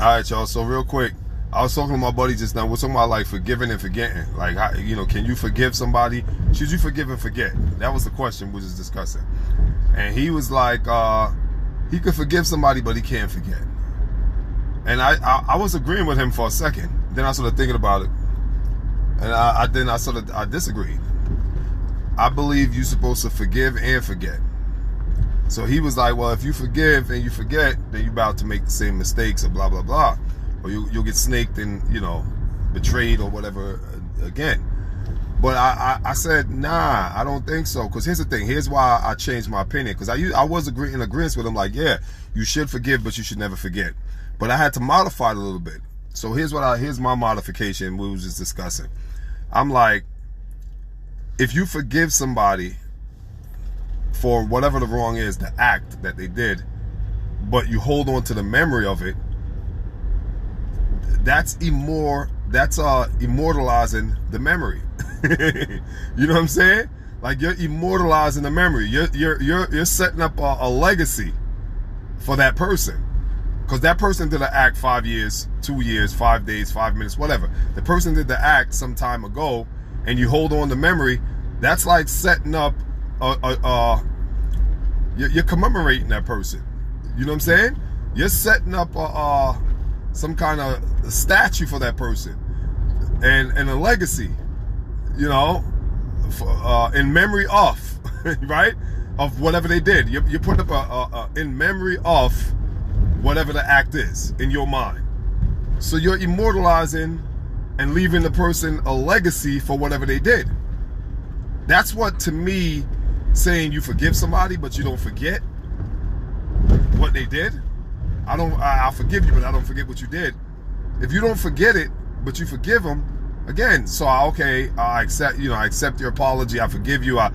All right, y'all. So real quick, I was talking to my buddy just now. We're talking about like forgiving and forgetting. Like, how, can you forgive somebody? Should you forgive and forget? That was the question we was discussing. And he was like, he could forgive somebody, but he can't forget. And I was agreeing with him for a second. Then I started thinking about it, and I disagreed. I believe you're supposed to forgive and forget. So he was like, well, if you forgive and you forget, then you're about to make the same mistakes or blah, blah, blah. Or you'll get snaked and, betrayed or whatever again. But I said, nah, I don't think so. Because here's the thing. Here's why I changed my opinion. Because I was in agreement with him, like, yeah, you should forgive, but you should never forget. But I had to modify it a little bit. So here's my modification we was just discussing. I'm like, if you forgive somebody for whatever the wrong is, the act that they did, but you hold on to the memory of it, that's immortalizing the memory. You know what I'm saying? Like, you're immortalizing the memory. You're setting up a legacy for that person. Because that person did an act 5 years, 2 years, 5 days, 5 minutes, whatever. The person did the act some time ago, and you hold on to memory. That's like setting up you're commemorating that person. You know what I'm saying? You're setting up some kind of statue for that person and a legacy, in memory of, right? Of whatever they did. You put up a in memory of whatever the act is in your mind. So you're immortalizing and leaving the person a legacy for whatever they did. That's what, to me, saying you forgive somebody but you don't forget what they did. I'll forgive you, but I don't forget what you did. If you don't forget it, but you forgive them, again, so I accept your apology. I forgive you. I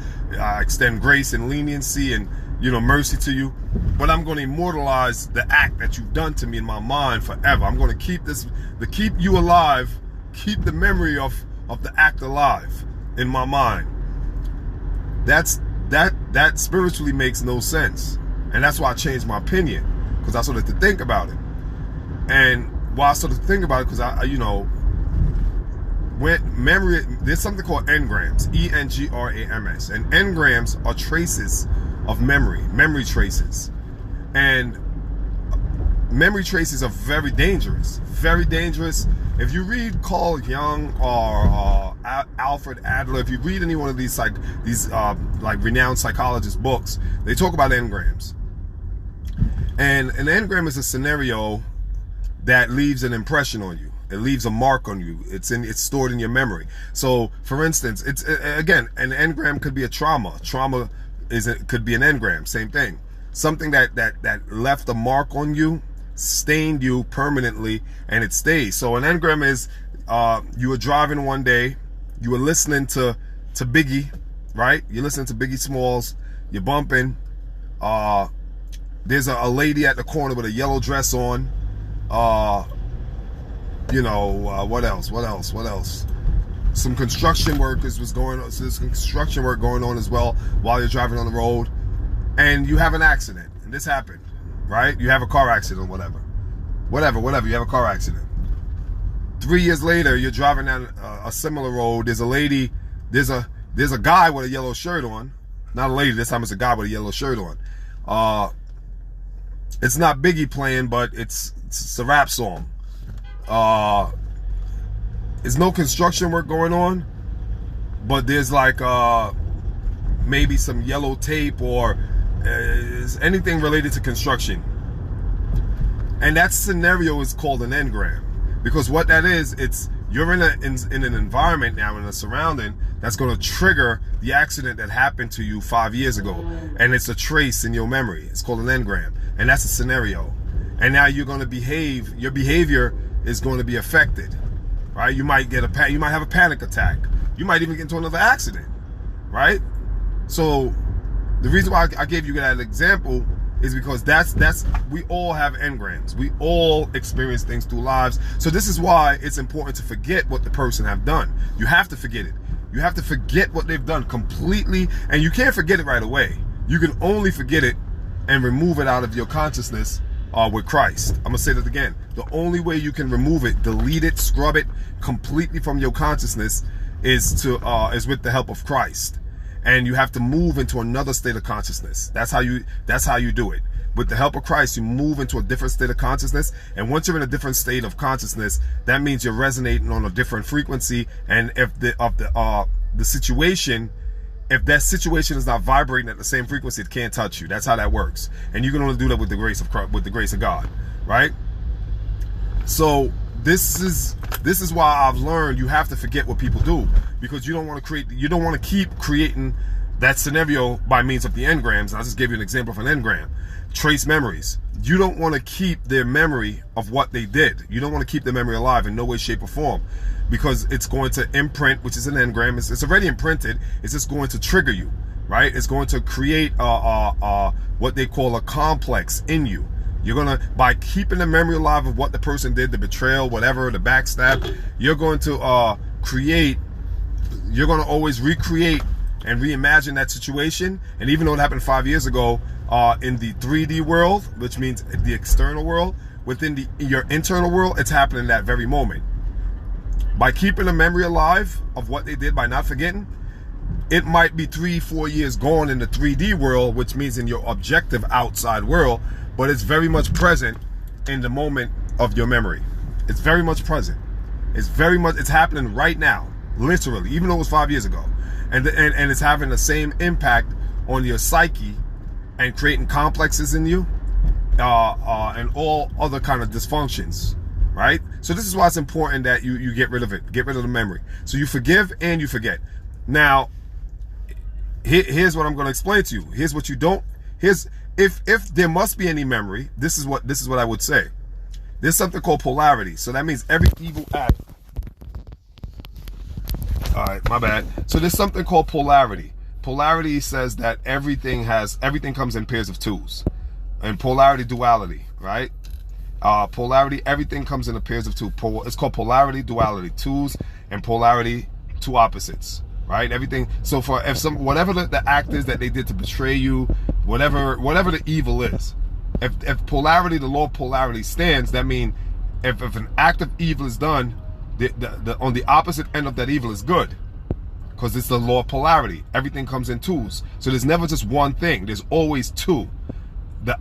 extend grace and leniency and mercy to you. But I'm going to immortalize the act that you've done to me in my mind forever. I'm going to keep you alive, keep the memory of the act alive in my mind. That spiritually makes no sense. And that's why I changed my opinion, because I started to think about it. And while I started to think about it, because when memory, there's something called engrams, engrams, and engrams are traces of memory traces. And memory traces are very dangerous. If you read Carl Jung or Alfred Adler, if you read any one of these renowned psychologist books, they talk about engrams. And an engram is a scenario that leaves an impression on you. It leaves a mark on you. It's stored in your memory. So, for instance, an engram could be a trauma. Trauma could be an engram. Same thing. Something that left a mark on you, stained you permanently, and it stays. So an engram is you were driving one day, you were listening to Biggie, right? You're listening to Biggie Smalls, you're bumping. There's a lady at the corner with a yellow dress on. What else? Some construction workers was going on. So there's construction work going on as well while you're driving on the road, and you have an accident. And this happened, right? You have a car accident, whatever. You have a car accident. 3 years later, you're driving down a similar road. There's a lady. There's a guy with a yellow shirt on. Not a lady. This time it's a guy with a yellow shirt on. It's not Biggie playing, but it's a rap song. There's no construction work going on, but there's maybe some yellow tape or anything related to construction. And that scenario is called an engram, because what that is, you're in an environment now, in a surrounding that's going to trigger the accident that happened to you 5 years ago, and it's a trace in your memory. It's called an engram, and that's a scenario. And now you're going to behave. Your behavior is going to be affected, right? You might have a panic attack. You might even get into another accident, right? So the reason why I gave you that example is because we all have engrams. We all experience things through lives. So this is why it's important to forget what the person have done. You have to forget it. You have to forget what they've done completely, and you can't forget it right away. You can only forget it and remove it out of your consciousness with Christ. I'm gonna say that again. The only way you can remove it, delete it, scrub it completely from your consciousness is with the help of Christ. And you have to move into another state of consciousness. That's how you do it. With the help of Christ, you move into a different state of consciousness. And once you're in a different state of consciousness, that means you're resonating on a different frequency. And if that situation is not vibrating at the same frequency, it can't touch you. That's how that works. And you can only do that with the grace of Christ, with the grace of God, right? So this is why I've learned you have to forget what people do, because you don't want to keep creating that scenario by means of the engrams. I'll just give you an example of an engram. Trace memories. You don't want to keep their memory of what they did. You don't want to keep their memory alive in no way, shape, or form, because it's going to imprint, which is an engram. It's already imprinted. It's just going to trigger you, right? It's going to create what they call a complex in you. You're gonna, by keeping the memory alive of what the person did, the betrayal, whatever, the backstab, you're going to always recreate and reimagine that situation. And even though it happened 5 years ago, in the 3D world, which means the external world, within your internal world, it's happening in that very moment. By keeping the memory alive of what they did, by not forgetting, it might be 3-4 years gone in the 3D world, which means in your objective outside world, but it's very much present in the moment of your memory. It's very much present. It's happening right now, literally, even though it was 5 years ago. And it's having the same impact on your psyche and creating complexes in you, and all other kind of dysfunctions, right? So this is why it's important that you get rid of it, get rid of the memory. So you forgive and you forget. Now, here's what I'm going to explain to you. Here's what you don't. If there must be any memory, this is what I would say. There's something called polarity. So that means every evil act. All right, my bad. So there's something called polarity. Polarity says that everything comes in pairs of twos. And polarity, duality, right? Polarity, everything comes in a pairs of two. It's called polarity, duality, twos, and polarity, two opposites, right? Everything. So whatever the act is that they did to betray you, whatever the evil is, if polarity, the law of polarity stands, that means if an act of evil is done, on the opposite end of that evil is good, because it's the law of polarity. Everything comes in twos. So there's never just one thing. There's always two.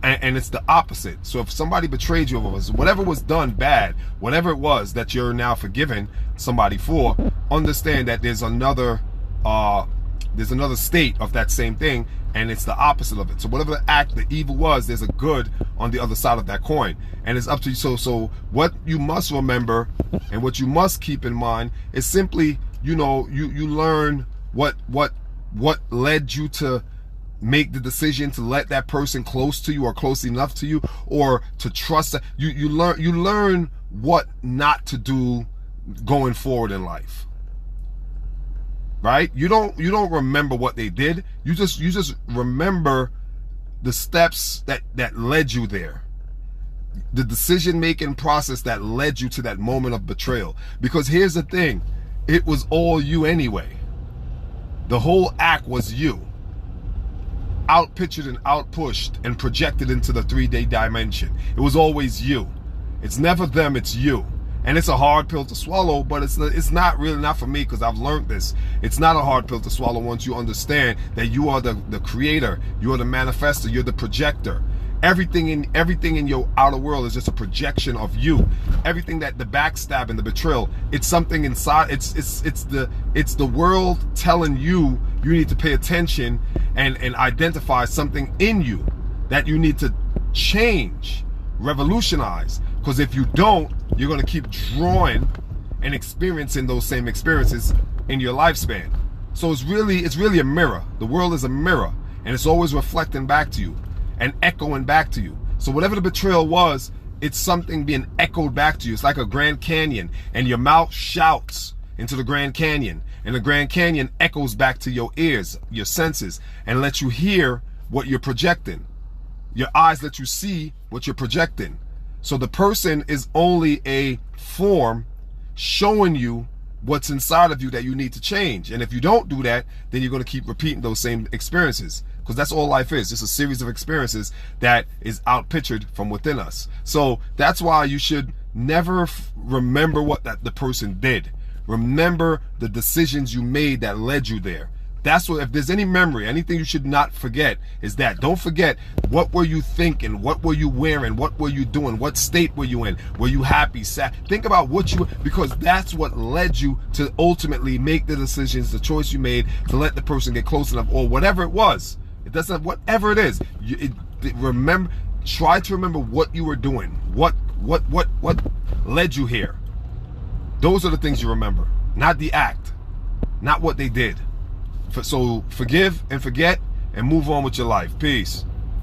And it's the opposite. So if somebody betrayed you, whatever was done bad, whatever it was that you're now forgiving somebody for, understand that there's another state of that same thing, and it's the opposite of it. So whatever the act, the evil was, there's a good on the other side of that coin, and it's up to you. So what you must remember and what you must keep in mind is simply, you learn what led you to make the decision to let that person close to you or close enough to you, or to trust that you learn what not to do going forward in life. Right? You don't remember what they did. You just remember the steps that led you there. The decision-making process that led you to that moment of betrayal. Because here's the thing, it was all you anyway. The whole act was you. Outpictured and outpushed and projected into the 3D dimension. It was always you. It's never them, it's you. And it's a hard pill to swallow, but it's not really, not for me, because I've learned this. It's not a hard pill to swallow once you understand that you are the creator, you are the manifester, you're the projector. Everything in your outer world is just a projection of you. Everything that the backstab and the betrayal, it's something inside. It's the world telling you need to pay attention and identify something in you that you need to change, revolutionize. Because if you don't, you're going to keep drawing and experiencing those same experiences in your lifespan. So it's really a mirror. The world is a mirror, and it's always reflecting back to you and echoing back to you. So whatever the betrayal was, it's something being echoed back to you. It's like a Grand Canyon, and your mouth shouts into the Grand Canyon, and the Grand Canyon echoes back to your ears, your senses, and lets you hear what you're projecting. Your eyes let you see what you're projecting. So the person is only a form showing you what's inside of you that you need to change. And if you don't do that, then you're going to keep repeating those same experiences. because that's all life is. Just a series of experiences that is outpictured from within us. So that's why you should never remember what the person did. Remember the decisions you made that led you there. That's what, if there's any memory, anything you should not forget is that. Don't forget, what were you thinking? What were you wearing? What were you doing? What state were you in? Were you happy, sad? Think about because that's what led you to ultimately make the decisions, the choice you made to let the person get close enough, or whatever it was. It doesn't, whatever it is. Remember, try to remember what you were doing. What led you here? Those are the things you remember, not the act, not what they did. So forgive and forget and move on with your life. Peace.